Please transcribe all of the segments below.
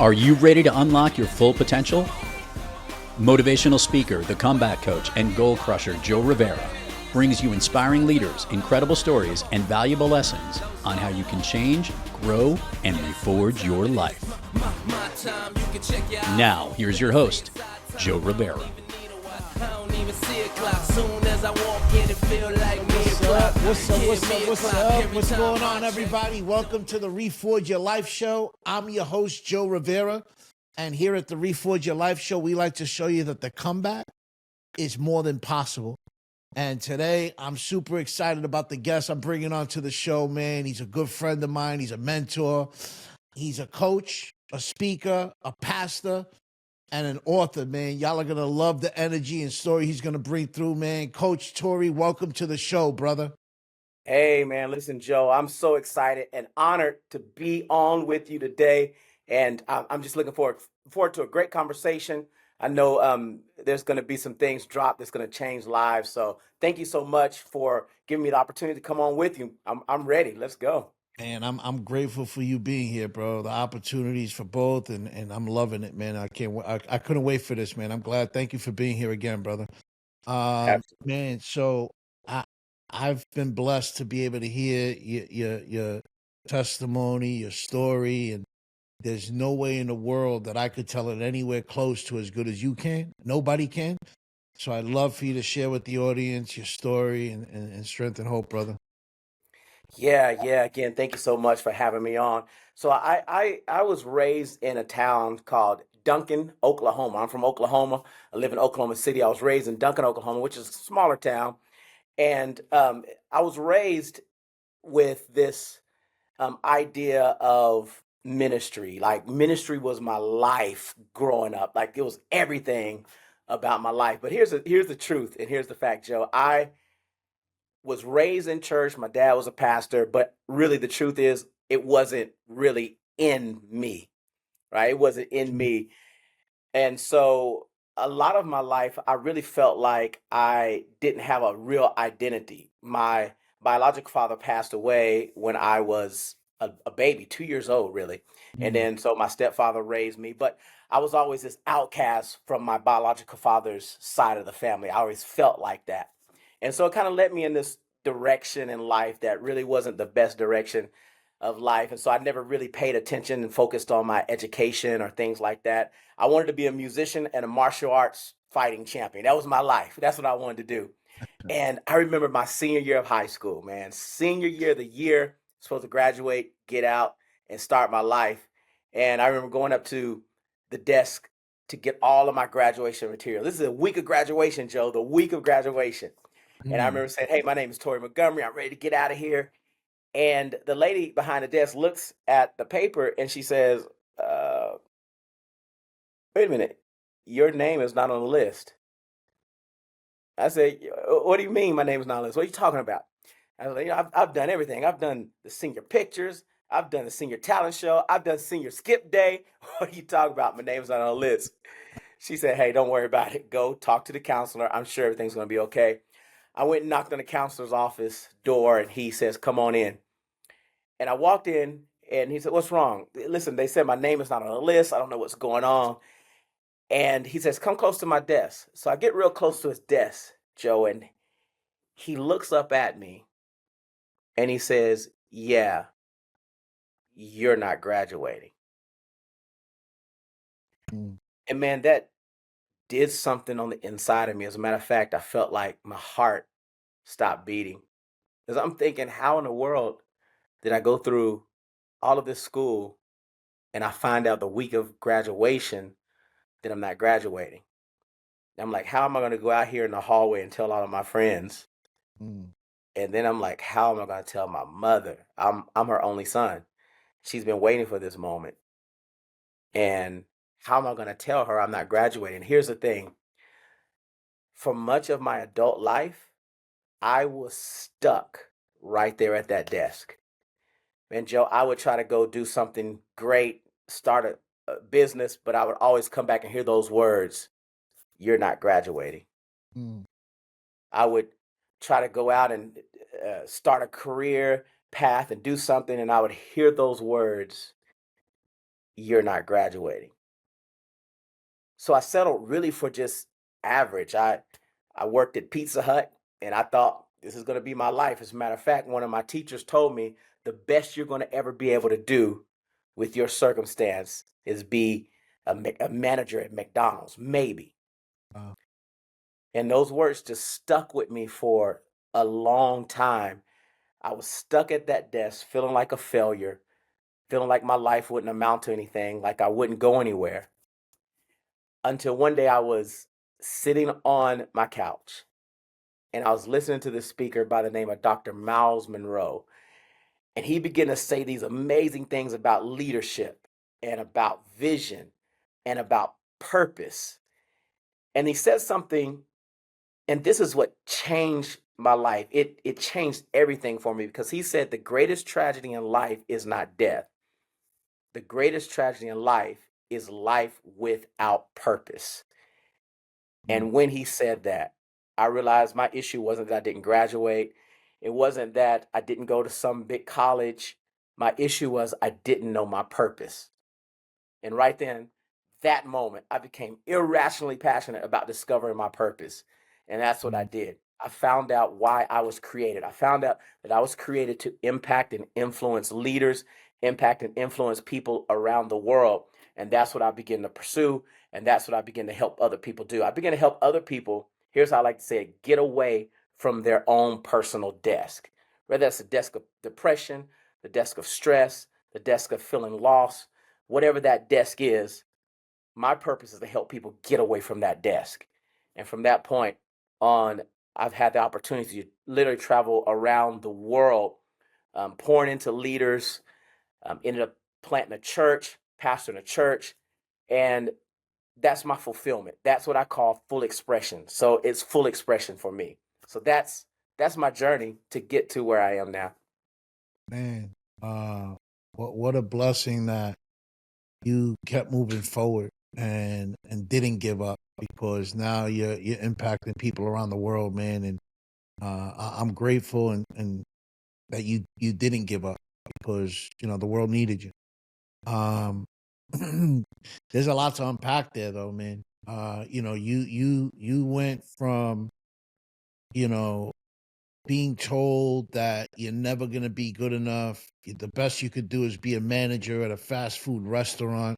Are you ready to unlock your full potential? Motivational speaker, the comeback coach, and goal crusher Joe Rivera brings you inspiring leaders, incredible stories, and valuable lessons on how you can change, grow, and reforge your life. Now, here's your host, Joe Rivera. What's going on, everybody? Welcome to the Reforge Your Life Show. I'm your host, Joe Rivera. And here at the Reforge Your Life Show, we like to show you that the comeback is more than possible. And today, I'm super excited about the guest I'm bringing on to the show, man. He's a good friend of mine. He's a mentor. He's a coach, a speaker, a pastor, and an author, man. Y'all are going to love the energy and story he's going to bring through, man. Coach Torrey, welcome to the show, brother. Hey, man, listen, Joe, I'm so excited and honored to be on with you today. And I'm just looking forward to a great conversation. I know there's going to be some things dropped that's going to change lives. So thank you so much for giving me the opportunity to come on with you. I'm ready. Let's go. And I'm grateful for you being here, bro. The opportunities for both, and I'm loving it, man. I couldn't wait for this, man. I'm glad. Thank you for being here again, brother. Absolutely. Man, so I've been blessed to be able to hear your testimony, your story, and there's no way in the world that I could tell it anywhere close to as good as you can. Nobody can. So I'd love for you to share with the audience your story and strength and hope, brother. Yeah. Again, thank you so much for having me on. So I was raised in a town called Duncan, Oklahoma. I'm from Oklahoma. I live in Oklahoma City. I was raised in Duncan, Oklahoma, which is a smaller town. And I was raised with this idea of ministry. Like ministry was my life growing up. Like it was everything about my life. But here's the truth, and here's the fact, Joe. I was raised in church. My dad was a pastor, but really the truth is it wasn't really in me, right? It wasn't in me. And so a lot of my life, I really felt like I didn't have a real identity. My biological father passed away when I was a baby, 2 years old, really. And Mm. then so my stepfather raised me, but I was always this outcast from my biological father's side of the family. I always felt like that. And so it kind of led me in this direction in life that really wasn't the best direction of life. And so I never really paid attention and focused on my education or things like that. I wanted to be a musician and a martial arts fighting champion. That was my life. That's what I wanted to do. And I remember my senior year of high school, man. Senior year, the year supposed to graduate, get out, and start my life. And I remember going up to the desk to get all of my graduation material. This is a week of graduation, Joe, the week of graduation. And I Mm. remember saying, "Hey, my name is Tori Montgomery. I'm ready to get out of here." And the lady behind the desk looks at the paper and she says, uh, "Wait a minute, your name is not on the list." I said, "What do you mean my name is not on the list? What are you talking about?" I was like, I've done everything. I've done the senior pictures. I've done the senior talent show. I've done senior skip day. What are you talking about? My name's not on the list." She said, "Hey, don't worry about it. Go talk to the counselor. I'm sure everything's going to be okay." I went and knocked on the counselor's office door and he says, "Come on in." And I walked in and he said, "What's wrong?" "Listen, they said my name is not on the list. I don't know what's going on." And he says, "Come close to my desk." So I get real close to his desk, Joe, and he looks up at me and he says, "Yeah, you're not graduating." Mm. And man, that did something on the inside of me. As a matter of fact, I felt like my heart stopped beating. Because I'm thinking, how in the world did I go through all of this school and I find out the week of graduation that I'm not graduating? I'm like, how am I going to go out here in the hallway and tell all of my friends? Mm. And then I'm like, how am I going to tell my mother? I'm her only son. She's been waiting for this moment. And how am I going to tell her I'm not graduating? Here's the thing. For much of my adult life, I was stuck right there at that desk. And Joe, I would try to go do something great, start a business, but I would always come back and hear those words, "You're not graduating." Mm. I would try to go out and start a career path and do something, and I would hear those words, you're not graduating. So I settled really for just average. I worked at Pizza Hut and I thought this is going to be my life. As a matter of fact, one of my teachers told me the best you're going to ever be able to do with your circumstance is be a manager at McDonald's, maybe. Wow. And those words just stuck with me for a long time. I was stuck at that desk feeling like a failure, feeling like my life wouldn't amount to anything, like I wouldn't go anywhere. Until one day I was sitting on my couch and I was listening to this speaker by the name of Dr. Miles Monroe. And he began to say these amazing things about leadership and about vision and about purpose. And he said something, and this is what changed my life. It changed everything for me because he said the greatest tragedy in life is not death. The greatest tragedy in life is life without purpose. And when he said that, I realized my issue wasn't that I didn't graduate. It wasn't that I didn't go to some big college. My issue was I didn't know my purpose. And right then, that moment, I became irrationally passionate about discovering my purpose. And that's what I did. I found out why I was created. I found out that I was created to impact and influence leaders, impact and influence people around the world. And that's what I began to pursue. And that's what I began to help other people do. I began to help other people, here's how I like to say it, get away from their own personal desk. Whether that's the desk of depression, the desk of stress, the desk of feeling lost, whatever that desk is, my purpose is to help people get away from that desk. And from that point on, I've had the opportunity to literally travel around the world, pouring into leaders, ended up planting a church, pastoring a church, and that's my fulfillment. That's what I call full expression. So it's full expression for me. So that's my journey to get to where I am now. Man, what a blessing that you kept moving forward and didn't give up, because now you're impacting people around the world, man. And I'm grateful and that you didn't give up, because the world needed you. Um, there's a lot to unpack there, though, man. You went from you know being told that you're never gonna be good enough. The best you could do is be a manager at a fast food restaurant.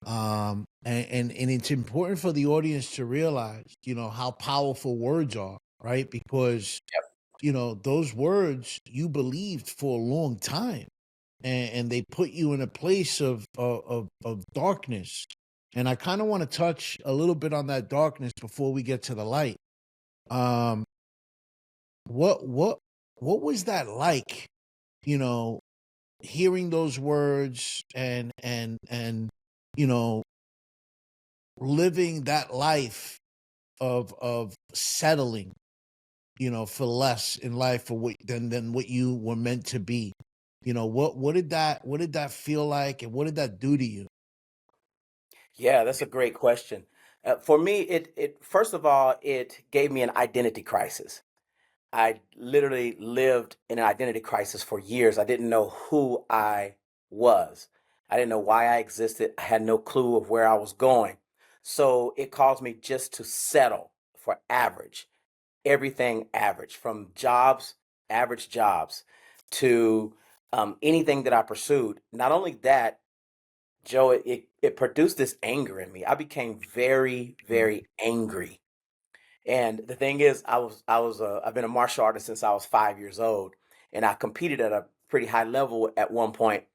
And it's important for the audience to realize, how powerful words are, right? Because those words you believed for a long time, and they put you in a place of darkness. And I kind of want to touch a little bit on that darkness before we get to the light. Um, what was that like? You know, hearing those words and you know living that life of settling, for less in life for what than what you were meant to be. What did that feel like, and what did that do to you? Yeah, that's a great question. For me, it first of all, it gave me an identity crisis. I literally lived in an identity crisis for years. I didn't know who I was. I didn't know why I existed. I had no clue of where I was going. So it caused me just to settle for average, everything average, from jobs, average jobs, to anything that I pursued. Not only that, Joe, it produced this anger in me. I became very, Mm. very angry. And the thing is, I've been a martial artist since I was 5 years old, and I competed at a pretty high level at one point.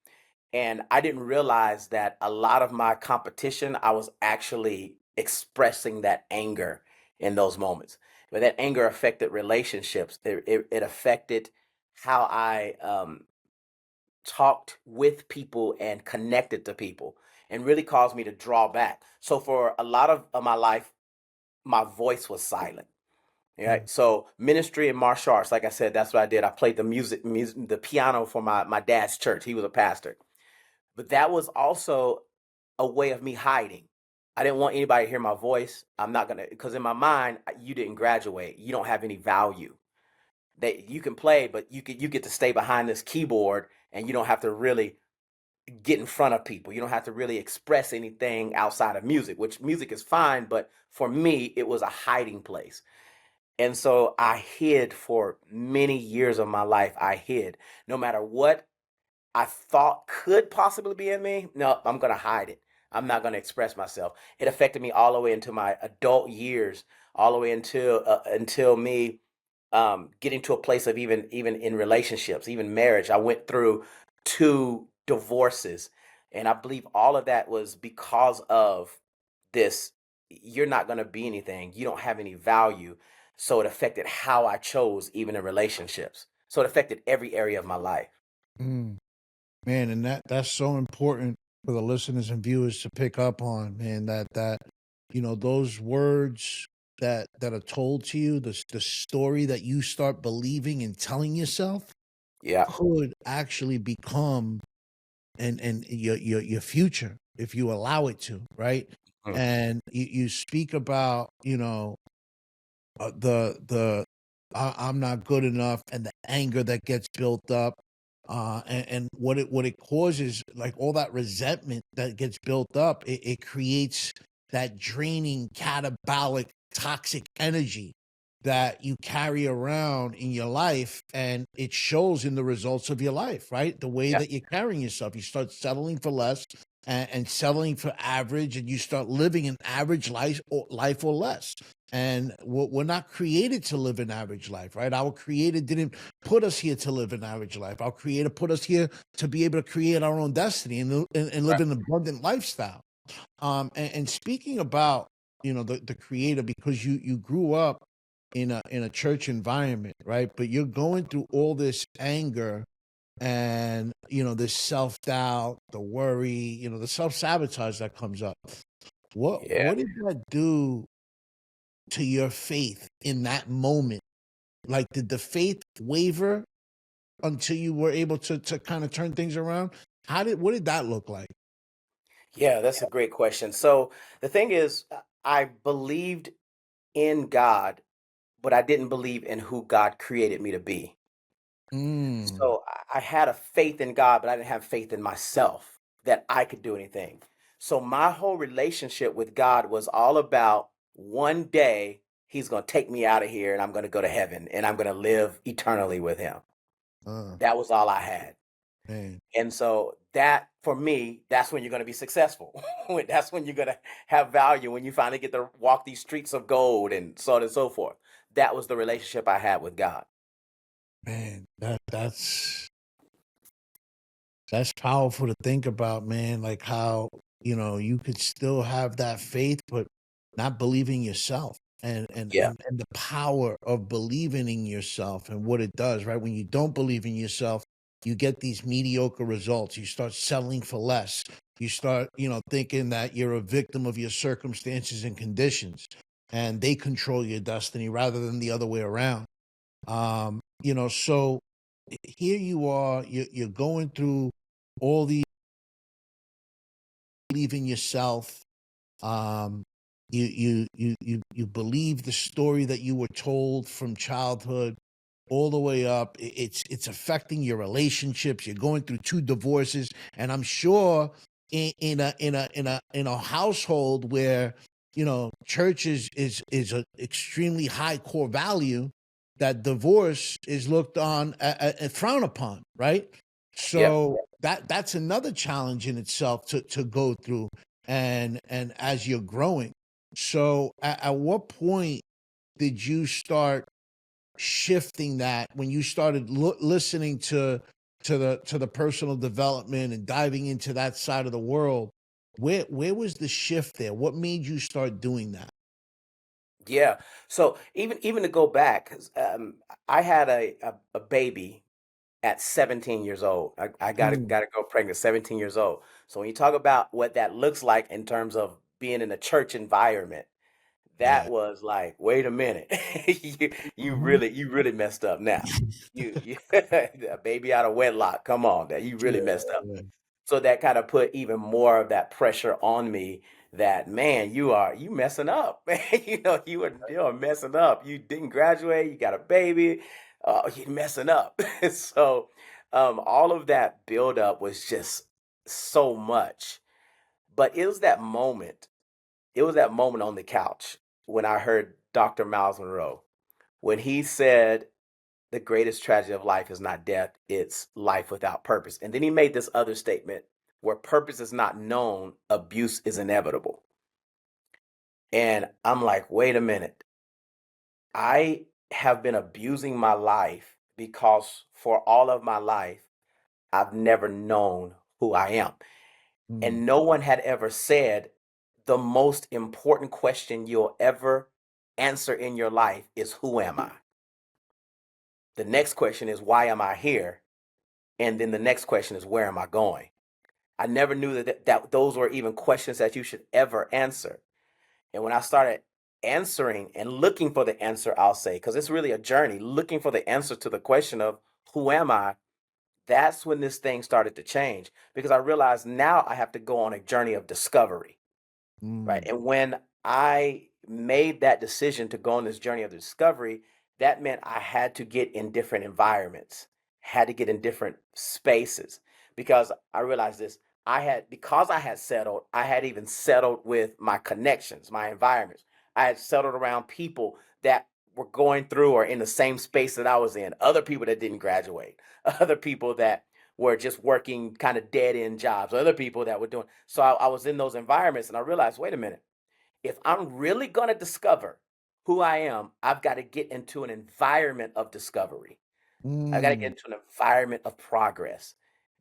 And I didn't realize that a lot of my competition, I was actually expressing that anger in those moments. But that anger affected relationships. It affected how I talked with people and connected to people, and really caused me to draw back. So for a lot of my life, my voice was silent. Mm. Right. So ministry and martial arts, like I said, that's what I did. I played the piano for my dad's church. He was a pastor. But that was also a way of me hiding. I didn't want anybody to hear my voice. I'm not gonna, because in my mind, you didn't graduate. You don't have any value. That you can play, but you get to stay behind this keyboard, and you don't have to really get in front of people. You don't have to really express anything outside of music, which music is fine, but for me, it was a hiding place. And so I hid for many years of my life. I hid. No matter what I thought could possibly be in me, no, I'm going to hide it. I'm not going to express myself. It affected me all the way into my adult years, all the way until me getting to a place of even in relationships, even marriage. I went through 2 divorces, and I believe all of that was because of this. You're not going to be anything. You don't have any value. So it affected how I chose, even in relationships. So it affected every area of my life. Mm, man, and that's so important for the listeners and viewers to pick up on, man. That those words that are told to you, the story that you start believing and telling yourself Yeah. could actually become and your future if you allow it to, right? Mm. And you speak about the I'm not good enough and the anger that gets built up, and what it causes, like all that resentment that gets built up, it creates that draining catabolic toxic energy that you carry around in your life, and it shows in the results of your life, right? The way Yeah. that you're carrying yourself, you start settling for less and settling for average, and you start living an average life or less. And we're not created to live an average life, right? Our creator didn't put us here to live an average life. Our creator put us here to be able to create our own destiny and live Right. an abundant lifestyle. And speaking about the creator, because you grew up in a church environment, right? But you're going through all this anger and this self-doubt, the worry, the self-sabotage that comes up. what Yeah. what did that do to your faith in that moment? Like, did the faith waver until you were able to kind of turn things around? What did that look like? Yeah, that's a great question. So the thing is, I believed in God, but I didn't believe in who God created me to be. Mm. So I had a faith in God, but I didn't have faith in myself that I could do anything. So my whole relationship with God was all about one day he's going to take me out of here and I'm going to go to heaven and I'm going to live eternally with him. uh, That was all I had. Man. And so that for me, that's when you're going to be successful. That's when you're going to have value, when you finally get to walk these streets of gold and so on and so forth. That was the relationship I had with God. Man, that's powerful to think about, man. Like how, you could still have that faith, but not believing yourself. And and Yeah. and and the power of believing in yourself and what it does, right? When you don't believe in yourself, you get these mediocre results. You start settling for less. You start, thinking that you're a victim of your circumstances and conditions, and they control your destiny rather than the other way around. So here you are, you're going through all these, believe in yourself. Um, you believe the story that you were told from childhood all the way up. It's affecting your relationships. You're going through 2 divorces, and I'm sure in a household where church is an extremely high core value, that divorce is looked on and frowned upon, right? Yeah. So that's another challenge in itself to go through, and as you're growing. So at what point did you start shifting that, when you started listening to the personal development and diving into that side of the world? Where was the shift there? What made you start doing that? Yeah. So even to go back, 'cause, I had a baby at 17 years old. I got Mm, got a girl pregnant 17 years old. So when you talk about what that looks like in terms of being in a church environment, that yeah. was like, wait a minute, you Mhm. really messed up now. You a baby out of wedlock. Come on, that you really Yeah, messed up. yeah. So that kind of put even more of that pressure on me that, man, you messing up. Man, you are messing up. You didn't graduate, you got a baby, you're messing up. So all of that buildup was just so much. But it was that moment. It was that moment on the couch when I heard Dr. Miles Monroe, when he said, the greatest tragedy of life is not death, it's life without purpose. And then he made this other statement: where purpose is not known, abuse is inevitable. And I'm like, wait a minute. I have been abusing my life because for all of my life, I've never known who I am. Mm. And no one had ever said the most important question you'll ever answer in your life is, who am I? The next question is, why am I here? And then the next question is, where am I going? I never knew that those were even questions that you should ever answer. And when I started answering and looking for the answer, I'll say, because it's really a journey, looking for the answer to the question of who am I, that's when this thing started to change, because I realized now I have to go on a journey of discovery, right? Mm. And when I made that decision to go on this journey of discovery, that meant I had to get in different environments, had to get in different spaces, because I realized this. Because I had settled, I had even settled with my connections, my environments. I had settled around people that were going through or in the same space that I was in, other people that didn't graduate, other people that were just working kind of dead end jobs, other people that were doing. So I was in those environments, and I realized, wait a minute, if I'm really going to discover who I am, I've got to get into an environment of discovery. I got to get Mm. into an environment of progress.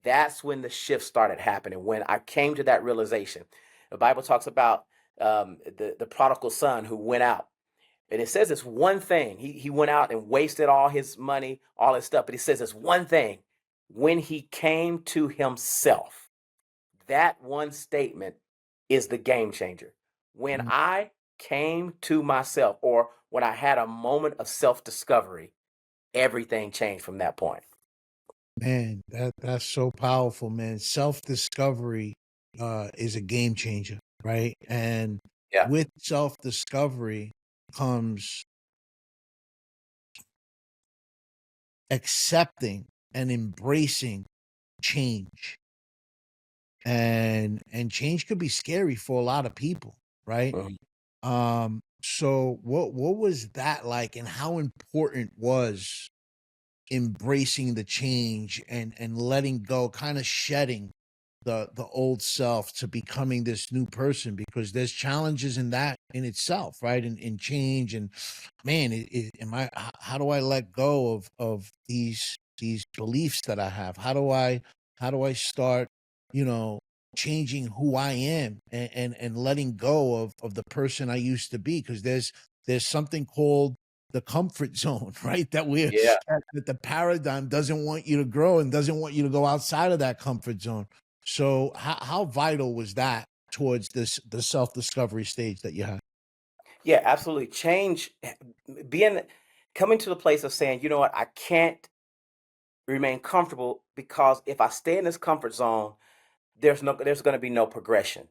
That's when the shift started happening, when I came to that realization. The Bible talks about the prodigal son who went out. And it says this one thing. He went out and wasted all his money, all his stuff. But he says this one thing: when he came to himself. That one statement is the game changer. When Mm. I came to myself, or when I had a moment of self discovery, everything changed from that point. Man, that's so powerful, man. Self-discovery is a game changer, right? And Yeah. with self-discovery comes accepting and embracing change. And change could be scary for a lot of people, right? Mhm. So what was that like, and how important was embracing the change and letting go, kind of shedding the old self to becoming this new person? Because there's challenges in that in itself, right? In change. And man, how do I let go of these beliefs that I have? How do I start, you know, changing who I am, and letting go of the person I used to be? Because there's something called the comfort zone, right? Yeah. That the paradigm doesn't want you to grow and doesn't want you to go outside of that comfort zone. So how vital was that towards the self-discovery stage that you had? Yeah, absolutely. Change, being, coming to the place of saying, you know what, I can't remain comfortable, because if I stay in this comfort zone, there's going to be no progression.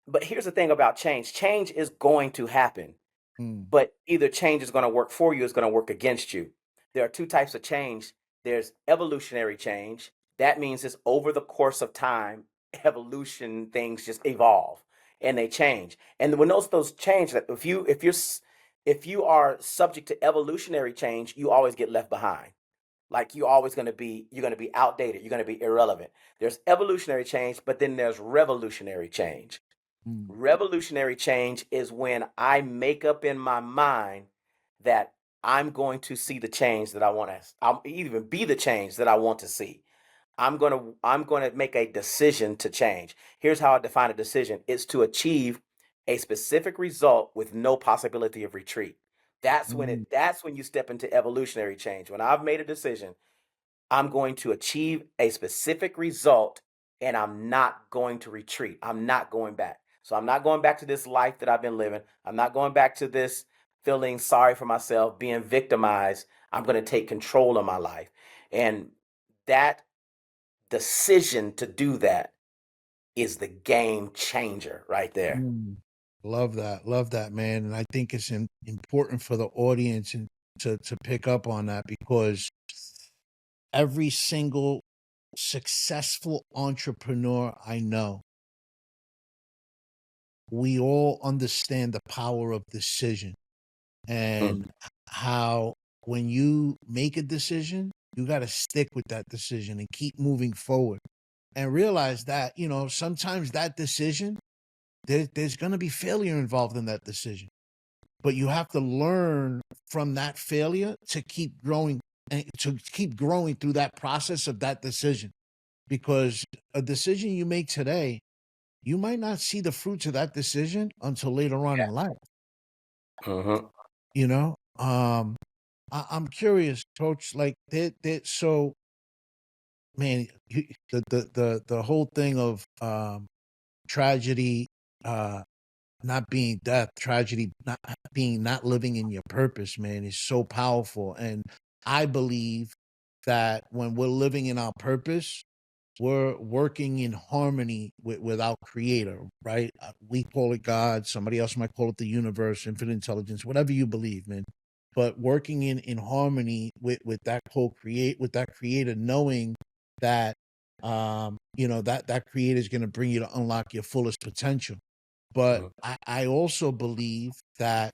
But here's the thing about change. Change is going to happen. Mm. But either change is going to work for you, or it's going to work against you. There are two types of change. There's evolutionary change. That means it's over the course of time, evolution, things just evolve and they change. And when those change, that if you are subject to evolutionary change, you always get left behind. Like you're going to be outdated, you're going to be irrelevant. There's evolutionary change, but then there's revolutionary change. Mm. Revolutionary change is when I make up in my mind that I'm going to see the change that I want to, I'll even be the change that I want to see. I'm going to make a decision to change. Here's how I define a decision. It's to achieve a specific result with no possibility of retreat. Mm. That's when you step into evolutionary change. When I've made a decision, I'm going to achieve a specific result, and I'm not going to retreat. I'm not going back. So I'm not going back to this life that I've been living. I'm not going back to this feeling sorry for myself, being victimized. I'm going to take control of my life. And that decision to do that is the game changer right there. Mm. Love that, man. And I think it's important for the audience and to pick up on that, because every single successful entrepreneur I know, we all understand the power of decision and how when you make a decision, you got to stick with that decision and keep moving forward and realize that, sometimes that decision, there's going to be failure involved in that decision. But you have to learn from that failure to keep growing and to keep growing through that process of that decision. Because a decision you make today, you might not see the fruits of that decision until later on in life. Mm-hmm. You know, I'm curious, Coach. Like so, man, the whole thing of tragedy, not being death, tragedy not living in your purpose, man, is so powerful. And I believe that when we're living in our purpose, we're working in harmony with our creator, right? We call it God. Somebody else might call it the universe, infinite intelligence, whatever you believe, man. But working in harmony with that with that creator, knowing that, that creator is going to bring you to unlock your fullest potential. But I also believe that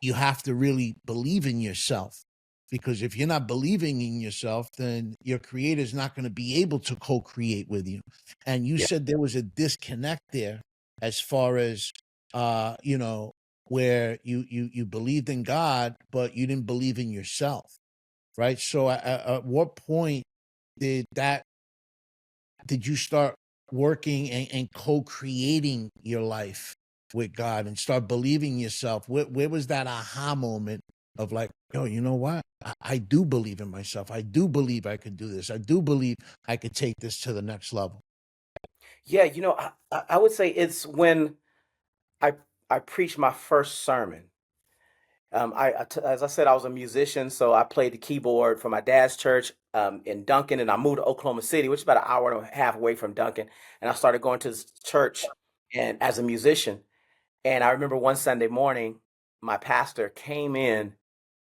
you have to really believe in yourself. Because if you're not believing in yourself, then your creator is not going to be able to co-create with you. And you said there was a disconnect there as far as, where you believed in God, but you didn't believe in yourself, right? So at what point did you start working and co-creating your life with God and start believing yourself? Where was that aha moment of like, yo, you know what? I do believe in myself. I do believe I could do this. I do believe I could take this to the next level. Yeah, I would say it's when I I preached my first sermon. As I said, I was a musician, so I played the keyboard for my dad's church in Duncan, and I moved to Oklahoma City, which is about an hour and a half away from Duncan. And I started going to this church and as a musician. And I remember one Sunday morning, my pastor came in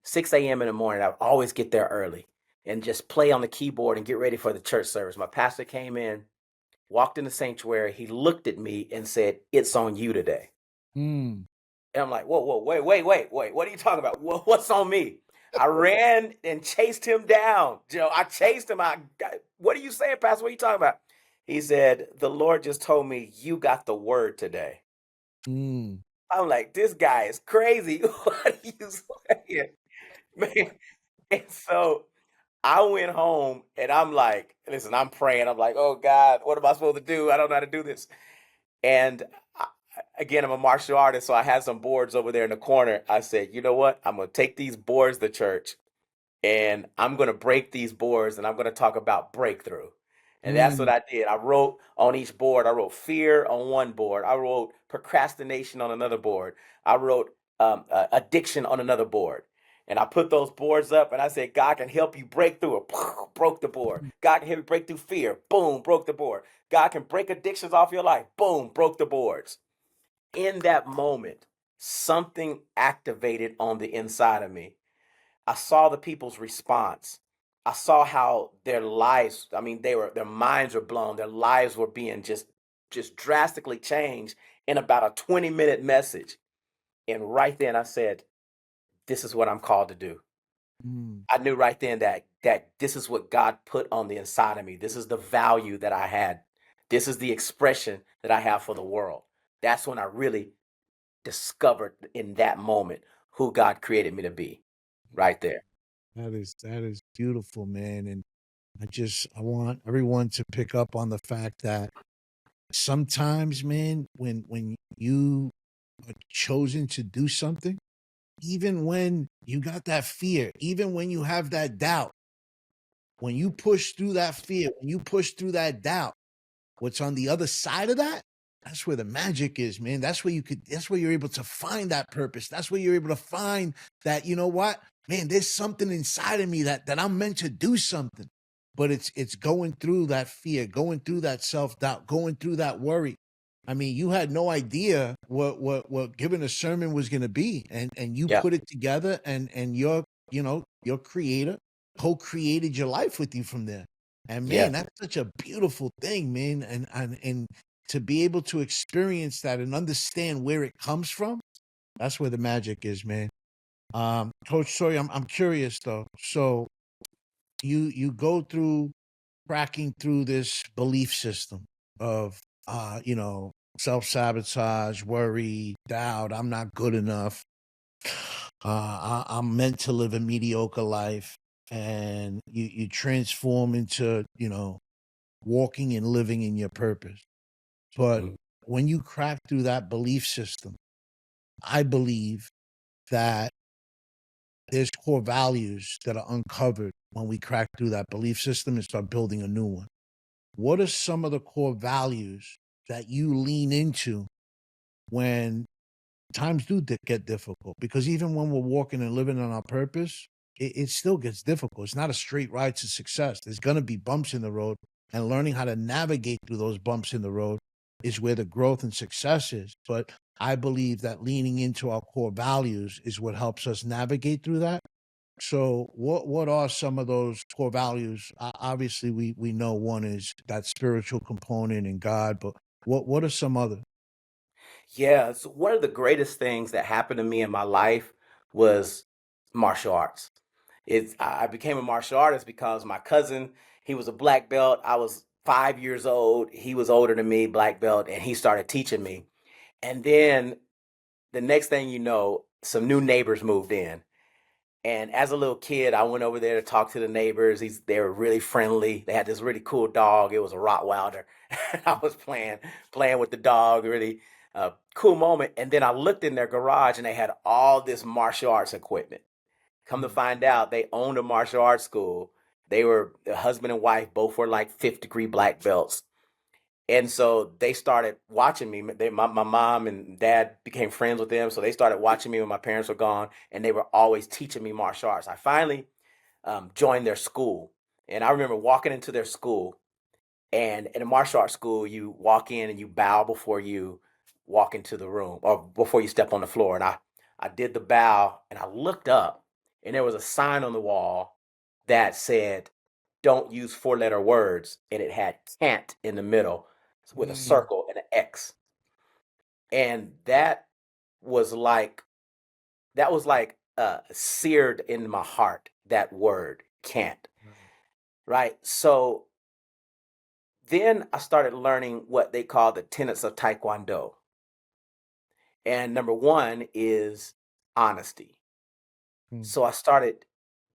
6 a.m. in the morning. I would always get there early and just play on the keyboard and get ready for the church service. My pastor came in, walked in the sanctuary. He looked at me and said, "It's on you today." Mm. And I'm like, whoa, whoa, wait. What are you talking about? What's on me? I ran and chased him down. I chased him. What are you saying, Pastor? What are you talking about? He said, the Lord just told me you got the word today. Mm. I'm like, this guy is crazy. What are you saying? Man. And so I went home and I'm like, listen, I'm praying. I'm like, oh God, what am I supposed to do? I don't know how to do this. And again, I'm a martial artist, so I had some boards over there in the corner. I said, you know what? I'm going to take these boards to church and I'm going to break these boards and I'm going to talk about breakthrough. And that's what Mm. I did. I wrote on each board. I wrote fear on one board. I wrote procrastination on another board. I wrote addiction on another board. And I put those boards up and I said, God can help you break through it. Broke the board. God can help you break through fear. Boom, broke the board. God can break addictions off your life. Boom, broke the boards. In that moment, something activated on the inside of me. I saw the people's response. I saw how their lives, their minds were blown. Their lives were being just drastically changed in about a 20-minute message. And right then I said, this is what I'm called to do. Mm. I knew right then that this is what God put on the inside of me. This is the value that I had. This is the expression that I have for the world. That's when I really discovered in that moment who God created me to be right there. That is beautiful, man. And I want everyone to pick up on the fact that sometimes, man, when you are chosen to do something, even when you got that fear, even when you have that doubt, when you push through that fear, when you push through that doubt, what's on the other side of that? That's where the magic is, man. That's where you're able to find that purpose. That's where you're able to find that, you know what, man, there's something inside of me that I'm meant to do something. But it's going through that fear, going through that self-doubt, going through that worry. I mean, you had no idea what giving a sermon was going to be, and you Yeah. put it together, and your creator co-created your life with you from there. And Yeah. man, that's such a beautiful thing, man. And to be able to experience that and understand where it comes from, that's where the magic is, man. Coach Sawyer, I'm curious though. So you go through cracking through this belief system of self-sabotage, worry, doubt, I'm not good enough. I'm meant to live a mediocre life. And you transform into, walking and living in your purpose. But Mhm. when you crack through that belief system, I believe that there's core values that are uncovered when we crack through that belief system and start building a new one. What are some of the core values that you lean into when times do get difficult? Because even when we're walking and living on our purpose, it still gets difficult. It's not a straight ride to success. There's going to be bumps in the road, and learning how to navigate through those bumps in the road is where the growth and success is. But I believe that leaning into our core values is what helps us navigate through that. So what are some of those core values? Obviously, we know one is that spiritual component in God, but what are some other? Yeah. So one of the greatest things that happened to me in my life was martial arts. I became a martial artist because my cousin, he was a black belt. I was 5 years old. He was older than me, black belt, and he started teaching me. And then the next thing you know, some new neighbors moved in. And as a little kid, I went over there to talk to the neighbors. They were really friendly. They had this really cool dog. It was a Rottweiler. I was playing with the dog, really cool moment. And then I looked in their garage and they had all this martial arts equipment. Come to Mm. find out, they owned a martial arts school. They were a husband and wife, both were like fifth degree black belts. And so they started watching me. My mom and dad became friends with them. So they started watching me when my parents were gone, and they were always teaching me martial arts. I finally joined their school. And I remember walking into their school. And in a martial arts school, you walk in and you bow before you walk into the room or before you step on the floor. And I did the bow and I looked up, and there was a sign on the wall that said, "Don't use four-letter words." And it had can't in the middle with a Mm. circle and an X. And that was like seared in my heart, that word, can't. Right. So then I started learning what they call the tenets of Taekwondo. And number one is honesty. Mm. So I started,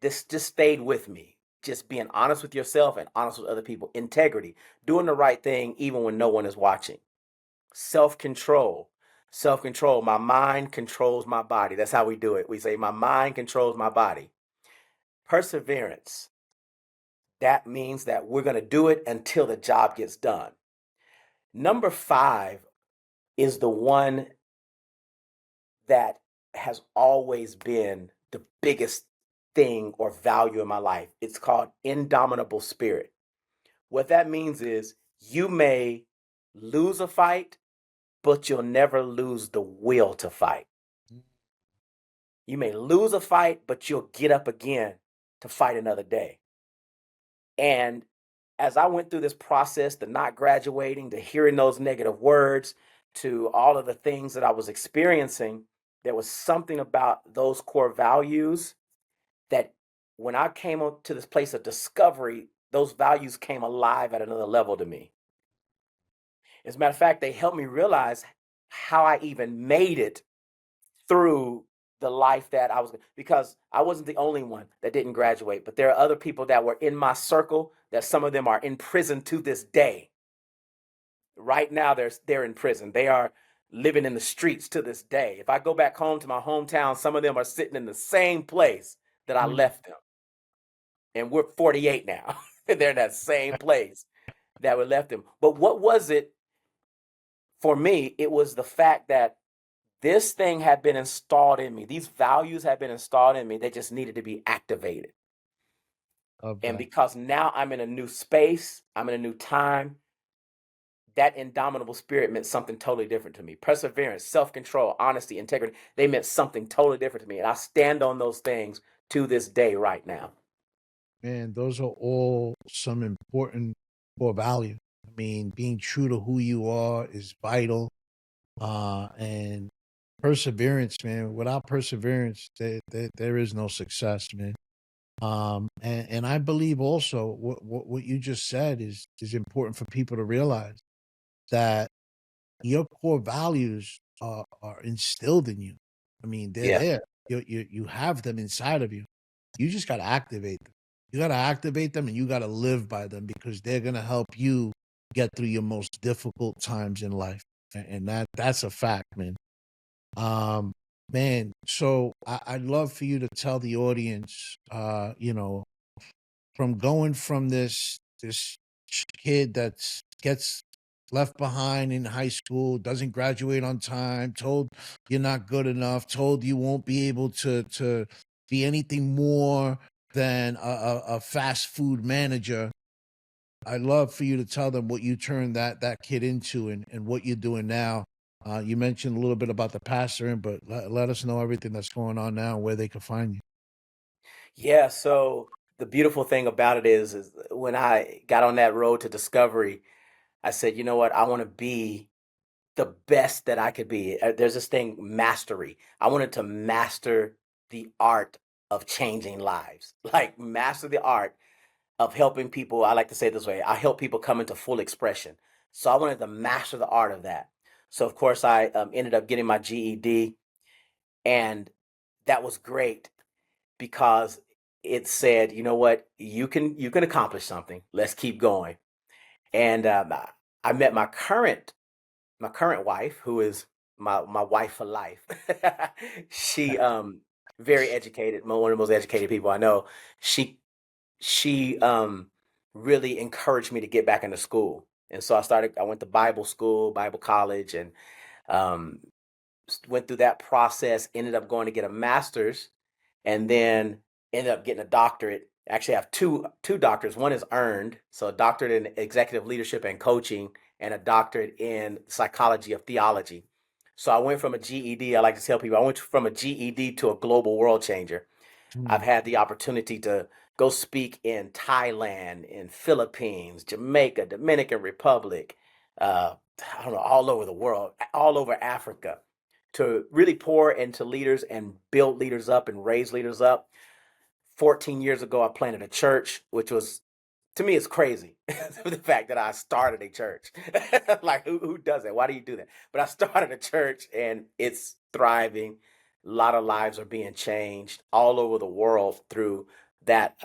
this just stayed with me. Just being honest with yourself and honest with other people. Integrity, doing the right thing even when no one is watching. Self-control. Self-control. My mind controls my body. That's how we do it. We say, my mind controls my body. Perseverance. That means that we're going to do it until the job gets done. Number five is the one that has always been the biggest thing or value in my life. It's called indomitable spirit. What that means is you may lose a fight, but you'll never lose the will to fight. You may lose a fight, but you'll get up again to fight another day. And as I went through this process, the not graduating, to hearing those negative words, to all of the things that I was experiencing, there was something about those core values that when I came to this place of discovery, those values came alive at another level to me. As a matter of fact, they helped me realize how I even made it through the life that I was, because I wasn't the only one that didn't graduate, but there are other people that were in my circle that some of them are in prison to this day. Right now, they're in prison. They are living in the streets to this day. If I go back home to my hometown, some of them are sitting in the same place that I Mm. left them. And we're 48 now. They're in that same place that we left them. But what was it for me? It was the fact that this thing had been installed in me. These values had been installed in me. They just needed to be activated. Of And that. because now I'm in a new space, I'm in a new time, that indomitable spirit meant something totally different to me. Perseverance, self-control, honesty, integrity, they meant something totally different to me. And I stand on those things to this day right now. man, those are all some important core value. I mean, being true to who you are is vital. And perseverance, man. Without perseverance, there is no success, man. And I believe also what you just said is important for people to realize that your core values are instilled in you. I mean, they're Yeah. there. You have them inside of you. You just got to activate them. You got to activate them, and you got to live by them because they're gonna help you get through your most difficult times in life. And that's a fact, man. Um, man. So I'd love for you to tell the audience, from going from this kid that's gets left behind in high school, doesn't graduate on time, told you're not good enough, told you won't be able to be anything more than a fast food manager. I'd love for you to tell them what you turned that kid into and what you're doing now. You mentioned a little bit about the pastoring, but let us know everything that's going on now and where they can find you. Yeah, so the beautiful thing about it is when I got on that road to discovery, I said, you know what? I want to be the best that I could be. There's this thing, mastery. I wanted to master the art of changing lives, like master the art of helping people. I like to say it this way: I help people come into full expression. So I wanted to master the art of that. So of course, I ended up getting my GED, and that was great because it said, you know what, you can accomplish something. Let's keep going. And I met my current wife, who is my wife for life. She very educated, one of the most educated people I know. She she really encouraged me to get back into school, and so I went to Bible school, Bible college, and um, went through that process. Ended up going to get a master's, and then ended up getting a doctorate. Actually, I have two doctorates. One is earned, so a doctorate in executive leadership and coaching, and a doctorate in psychology of theology. So I went from a GED. I like to tell people I went from a GED to a global world changer. I've Mm. had the opportunity to go speak in Thailand, in Philippines, Jamaica, Dominican Republic, I don't know, all over the world, all over Africa, to really pour into leaders and build leaders up and raise leaders up. 14 years ago, I planted a church, which was, to me, it's crazy. The fact that I started a church. Like, who does that? Why do you do that? But I started a church and it's thriving. A lot of lives are being changed all over the world that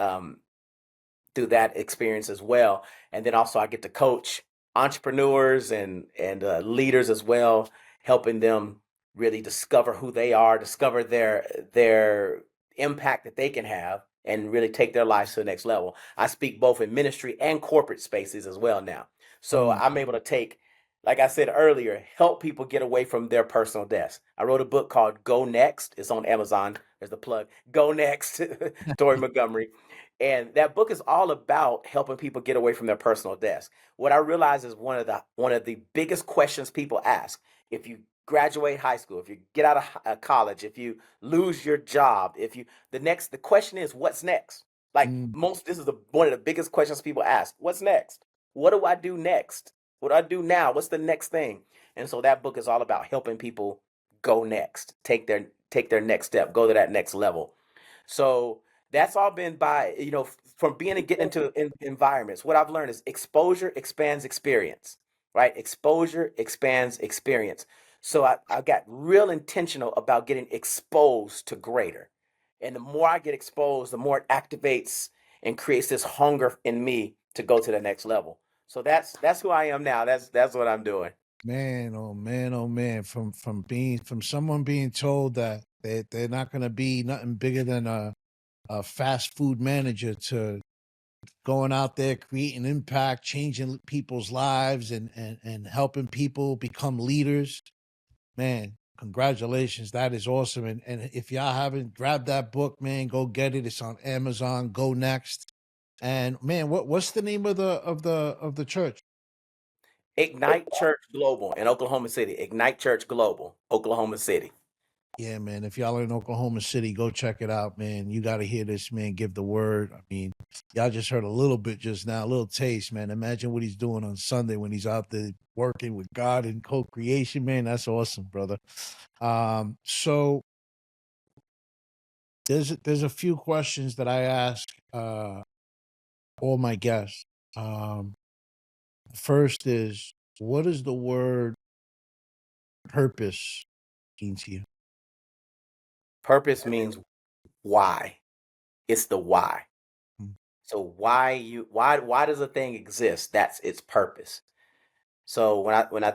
through that experience as well. And then also I get to coach entrepreneurs and leaders as well, helping them really discover who they are, discover their impact that they can have, and really take their lives to the next level. I speak both in ministry and corporate spaces as well now. So Mm. I'm able to take, like I said earlier, help people get away from their personal deaths. I wrote a book called Go Next. It's on Amazon. There's the plug. Go Next, Tori Montgomery. And that book is all about helping people get away from their personal deaths. What I realize is one of the biggest questions people ask: if you graduate high school, if you get out of college, if you lose your job, if you the question is, what's next? Like, Mm. this is one of the biggest questions people ask. What's next? What do I do next? What do I do now? What's the next thing? And so that book is all about helping people go next, take their next step, go to that next level. So that's all been by, from being and getting into environments. What I've learned is exposure expands experience, right? Exposure expands experience. So I got real intentional about getting exposed to greater. And the more I get exposed, the more it activates and creates this hunger in me to go to the next level. So that's who I am now. That's what I'm doing. Man, oh man, oh man. From someone being told that they're not gonna be nothing bigger than a fast food manager to going out there creating impact, changing people's lives and helping people become leaders. Man, congratulations. That is awesome. And if y'all haven't grabbed that book, man, go get it. It's on Amazon. Go Next. And man, what's the name of the church? Ignite Church Global in Oklahoma City. Ignite Church Global, Oklahoma City. Yeah, man. If y'all are in Oklahoma City, go check it out, man. You got to hear this man give the word. I mean, y'all just heard a little bit just now, a little taste, man. Imagine what he's doing on Sunday when he's out there working with God in co-creation, man. That's awesome, brother. So there's a few questions that I ask all my guests. First is, what does the word purpose mean to you? Purpose means why. It's the why. Mm. So why does a thing exist? That's its purpose. So when I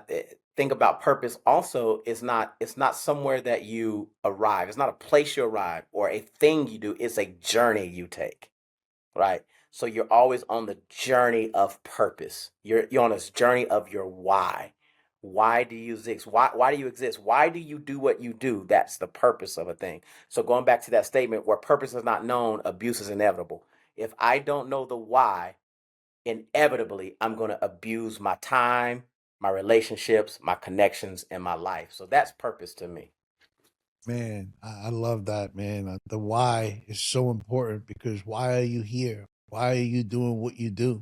think about purpose, also it's not somewhere that you arrive. It's not a place you arrive or a thing you do. It's a journey you take, right? So you're always on the journey of purpose. You're on this journey of your why. Why do you exist? Why do you exist? Why do you do what you do? That's the purpose of a thing. So going back to that statement, where purpose is not known, abuse is inevitable. If I don't know the why, inevitably I'm going to abuse my time, my relationships, my connections, and my life. So that's purpose to me. Man, I love that, man. The why is so important because why are you here? Why are you doing what you do?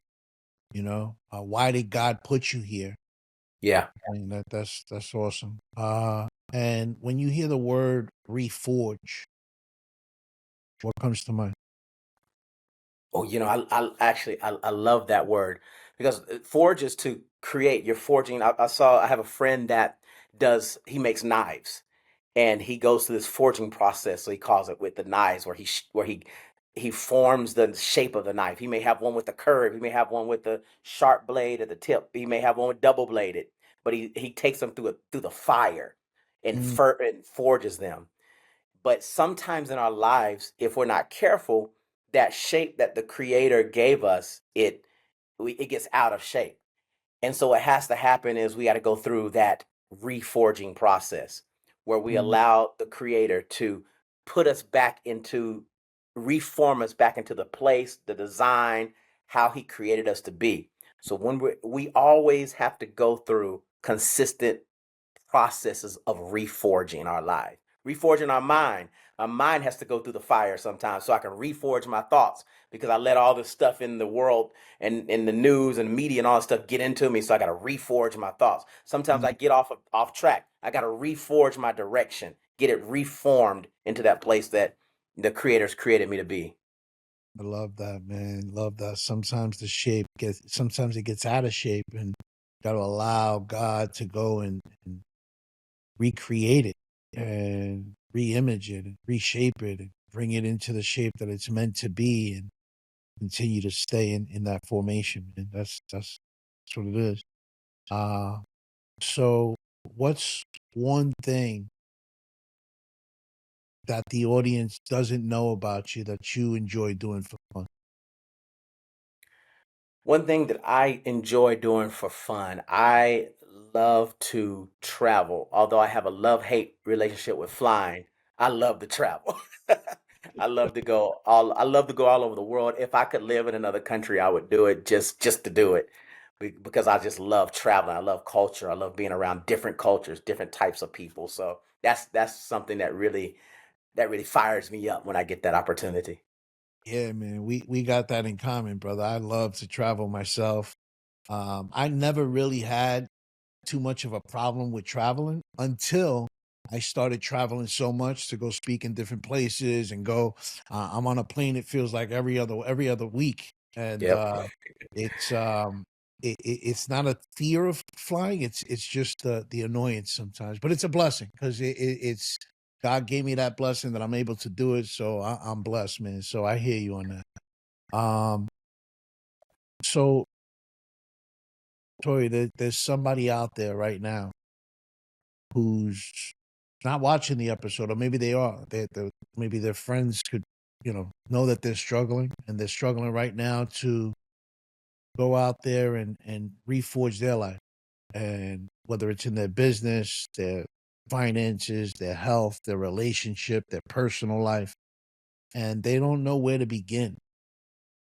Why did God put you here? Yeah. And that's awesome. And when you hear the word reforge, what comes to mind? Oh, I actually I love that word because forge is to create. You're forging. I have a friend that he makes knives, and he goes through this forging process. So he calls it with the knives, where he forms the shape of the knife. He may have one with a curve. He may have one with a sharp blade at the tip. He may have one with double bladed. But he takes them through the fire and Mm, and forges them. But sometimes in our lives, if we're not careful, that shape that the creator gave us, it gets out of shape. And so what has to happen is we got to go through that reforging process where we mm, allow the creator to put us back into reform us back into the place, the design, how he created us to be. So when we always have to go through consistent processes of reforging our life, reforging our mind. My mind has to go through the fire sometimes so I can reforge my thoughts because I let all this stuff in the world and in the news and media and all this stuff get into me. So I got to reforge my thoughts. Sometimes mm. I get off track. I got to reforge my direction, get it reformed into that place that the creators created me to be. I love that, man. Love that. Sometimes it gets out of shape, and got to allow God to go and recreate it and reimage it and reshape it and bring it into the shape that it's meant to be and continue to stay in that formation. And that's what it is. Uh so what's one thing that the audience doesn't know about you that you enjoy doing for fun? One thing that I enjoy doing for fun, I love to travel. Although I have a love-hate relationship with flying, I love to travel. I love to go all over the world. If I could live in another country, I would do it just to do it because I just love traveling. I love culture. I love being around different cultures, different types of people. So that's something that really fires me up when I get that opportunity. Yeah, man, we got that in common, brother. I love to travel myself. I never really had too much of a problem with traveling until I started traveling so much to go speak in different places and go. I'm on a plane. It feels like every other week, and Yep. it's not a fear of flying. It's just the annoyance sometimes, but it's a blessing because it's God gave me that blessing that I'm able to do it. So I'm blessed, man. So I hear you on that. So Tori, there's somebody out there right now who's not watching the episode, or maybe they are. Maybe their friends could, know that they're struggling, and they're struggling right now to go out there and reforge their life, and whether it's in their business, their finances, their health, their relationship, their personal life, and they don't know where to begin.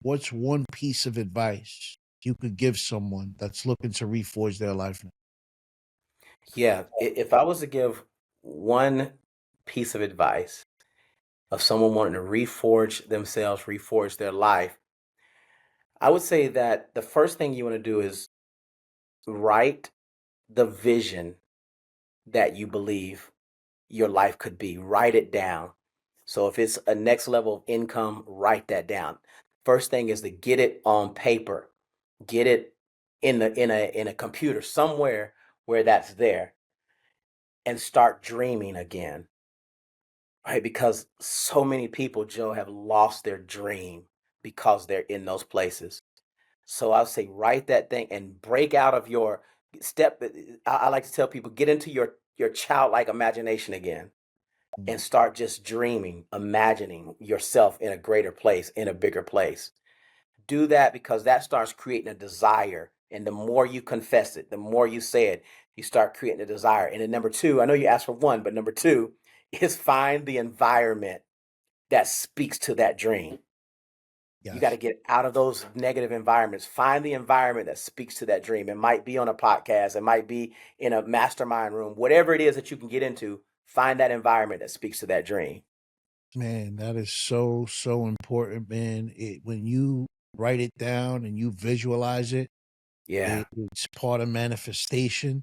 What's one piece of advice you could give someone that's looking to reforge their life now? Yeah, if I was to give one piece of advice of someone wanting to reforge themselves, reforge their life, I would say that the first thing you want to do is write the vision that you believe your life could be. Write it down. So if it's a next level of income, write that down. First thing is to get it on paper. Get it in a computer somewhere where that's there, and start dreaming again. Right? Because so many people, Joe, have lost their dream because they're in those places. So I'll say write that thing and break out of your step. I like to tell people, get into your childlike imagination again and start just dreaming, imagining yourself in a greater place, in a bigger place. Do that, because that starts creating a desire. And the more you confess it, the more you say it, you start creating a desire. And then number two, I know you asked for one, but number two is find the environment that speaks to that dream. Yes. You got to get out of those negative environments. Find the environment that speaks to that dream. It might be on a podcast. It might be in a mastermind room. Whatever it is that you can get into, find that environment that speaks to that dream. Man, that is so, so important, man. When you write it down and you visualize it, Yeah. it's part of manifestation.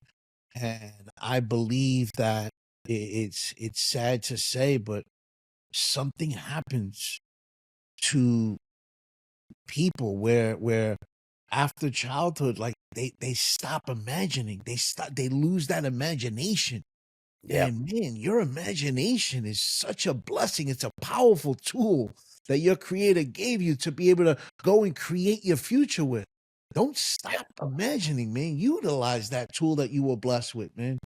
And I believe that it's sad to say, but something happens to people where after childhood, like they stop imagining. They lose that imagination. Yeah. And man, your imagination is such a blessing. It's a powerful tool that your creator gave you to be able to go and create your future with. Don't stop imagining, man. Utilize that tool that you were blessed with, man.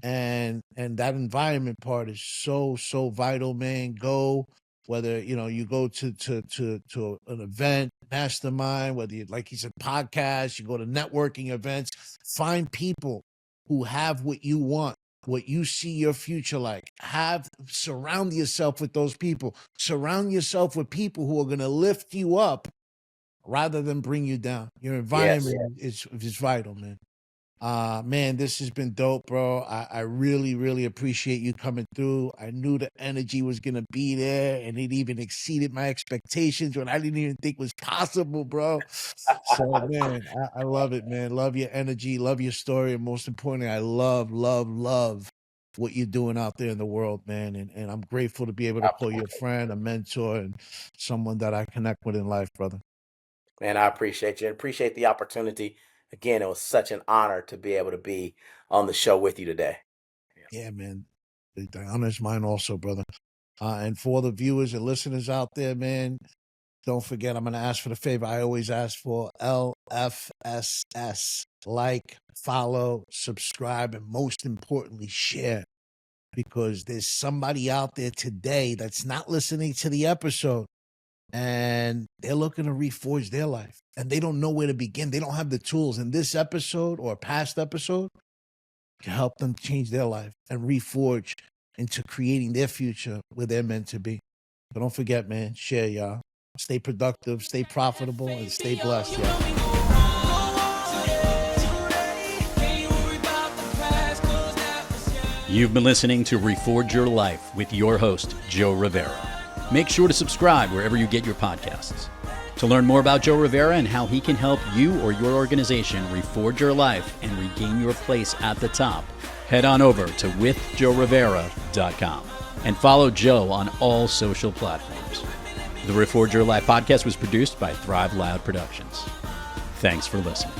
And that environment part is so, so vital, man. Go, whether you go to an event, mastermind, whether you, like you said, podcast, you go to networking events, find people who have what you want, what you see your future like. Surround yourself with those people. Surround yourself with people who are going to lift you up rather than bring you down. Your environment is vital, man. Man, this has been dope, bro. I really, really appreciate you coming through. I knew the energy was gonna be there, and it even exceeded my expectations when I didn't even think was possible, bro. So, man, I love it, man. Love your energy, love your story, and most importantly, I love what you're doing out there in the world, man. And I'm grateful to be able to call you a friend, a mentor, and someone that I connect with in life, brother. Man, I appreciate you and appreciate the opportunity. Again, it was such an honor to be able to be on the show with you today. Yeah, man. The honor is mine also, brother. And for the viewers and listeners out there, man, don't forget, I'm going to ask for the favor I always ask for: LFSS. Like, follow, subscribe, and most importantly, share. Because there's somebody out there today that's not listening to the episode, and they're looking to reforge their life, and they don't know where to begin. They don't have the tools. And this episode or past episode can help them change their life and reforge into creating their future where they're meant to be. But don't forget, man, share, y'all. Stay productive, stay profitable, and stay blessed, y'all. You've been listening to Reforge Your Life with your host, Joe Rivera. Make sure to subscribe wherever you get your podcasts. To learn more about Joe Rivera and how he can help you or your organization reforge your life and regain your place at the top, head on over to withjoerivera.com and follow Joe on all social platforms. The Reforge Your Life podcast was produced by Thrive Loud Productions. Thanks for listening.